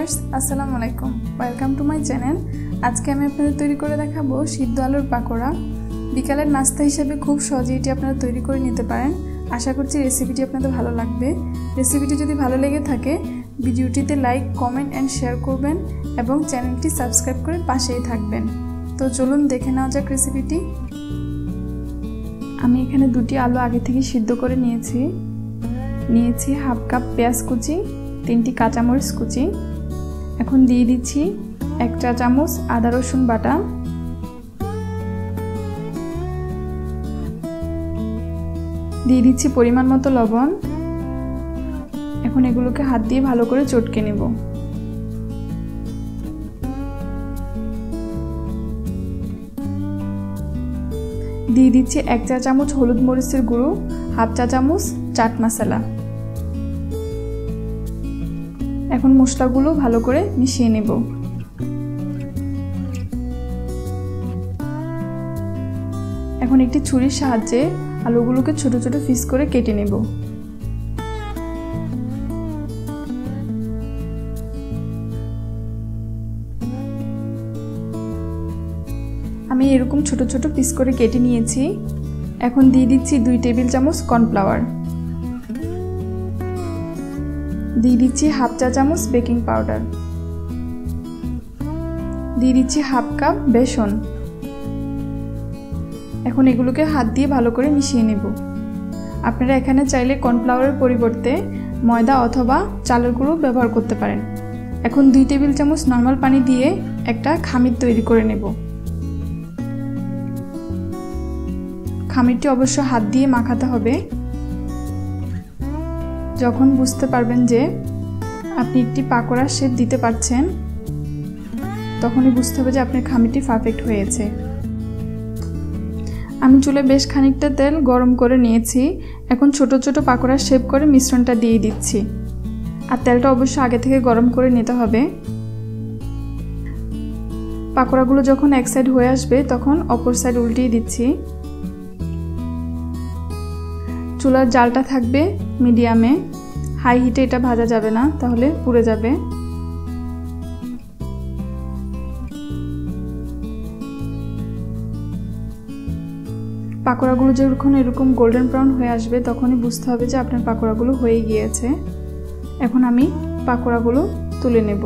Viewers আসসালামু আলাইকুম, welcome to my channel. আজকে আমি আপনাদের তৈরি করে দেখাবো সিদ্ধ আলুর পাকোড়া। বিকালের নাস্তা হিসেবে খুব সহজেই এটি আপনারা তৈরি করে নিতে পারেন। আশা করছি রেসিপিটি আপনাদের ভালো লাগবে। রেসিপিটি যদি ভালো লেগে থাকে ভিডিওটিতে লাইক, কমেন্ট অ্যান্ড শেয়ার করবেন এবং চ্যানেলটি সাবস্ক্রাইব করে পাশেই থাকবেন। তো চলুন দেখে নেওয়া যাক রেসিপিটি। আমি এখানে দুটি আলু আগে থেকে সিদ্ধ করে নিয়েছি। হাফ কাপ পেঁয়াজ কুচি, 3টি কাঁচামরিচ কুচি। এখন দিয়ে দিচ্ছি 1 চা চামচ আদা রসুন বাটা, দিয়ে দিচ্ছি পরিমাণ মতো লবণ। এখন এগুলোকে হাত দিয়ে ভালো করে চটকে নেব। দিয়ে দিচ্ছি 1 চা চামচ হলুদ মরিচের গুঁড়ো, হাফ চা চামচ চাট মশলা। এখন মশলাগুলো ভালো করে মিশিয়ে নেব। এখন একটি ছুরির সাহায্যে আলুগুলোকে ছোট ছোট পিস করে কেটে নেব। আমি এরকম ছোট ছোট পিস করে কেটে নিয়েছি। এখন দিয়ে দিচ্ছি 2 টেবিল চামচ কর্নফ্লাওয়ার, দিয়ে দিচ্ছি হাফ চা চামচ বেকিং পাউডার, দিয়ে দিচ্ছি হাফ কাপ বেসন। এখন এগুলোকে হাত দিয়ে ভালো করে মিশিয়ে নেব। আপনারা এখানে চাইলে কর্নফ্লাওয়ারের পরিবর্তে ময়দা অথবা চালের গুঁড়ো ব্যবহার করতে পারেন। এখন 2 টেবিল চামচ নরমাল পানি দিয়ে একটা খামির তৈরি করে নেব। খামিরটি অবশ্য হাত দিয়ে মাখাতে হবে। যখন বুঝতে পারবেন যে আপনি একটি পাকোড়ার শেপ দিতে পারছেন, তখনই বুঝতে হবে যে আপনার খামিরটি পারফেক্ট হয়েছে। আমি চুলে বেশ খানিকটা তেল গরম করে নিয়েছি। এখন ছোট ছোট পাকোড়ার শেপ করে মিশ্রণটা দিয়ে দিচ্ছি। আর তেলটা অবশ্য আগে থেকে গরম করে নিতে হবে। পাকোড়াগুলো যখন এক সাইড হয়ে আসবে তখন অপর সাইড উল্টিয়ে দিচ্ছি। চুলার জালটা থাকবে মিডিয়ামে, হাই হিটে এটা ভাজা যাবে না, তাহলে পুড়ে যাবে। পাকোড়াগুলো যখন এরকম গোল্ডেন ব্রাউন হয়ে আসবে তখনই বুঝতে হবে যে আপনার পাকোড়াগুলো হয়ে গিয়েছে। এখন আমি পাকোড়াগুলো তুলে নেব।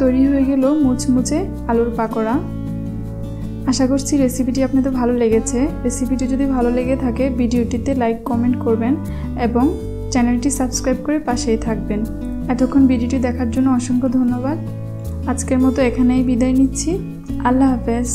তৈরি হয়ে গেল মুচমুচে আলুর পাকোড়া। আশা করছি রেসিপিটি আপনাদের ভালো লেগেছে। রেসিপিটি যদি ভালো লেগে থাকে ভিডিওটিতে লাইক, কমেন্ট করবেন এবং চ্যানেলটি সাবস্ক্রাইব করে পাশেই থাকবেন। এতক্ষণ ভিডিওটি দেখার জন্য অসংখ্য ধন্যবাদ। আজকের মতো এখানেই বিদায় নিচ্ছি। আল্লাহ হাফেজ।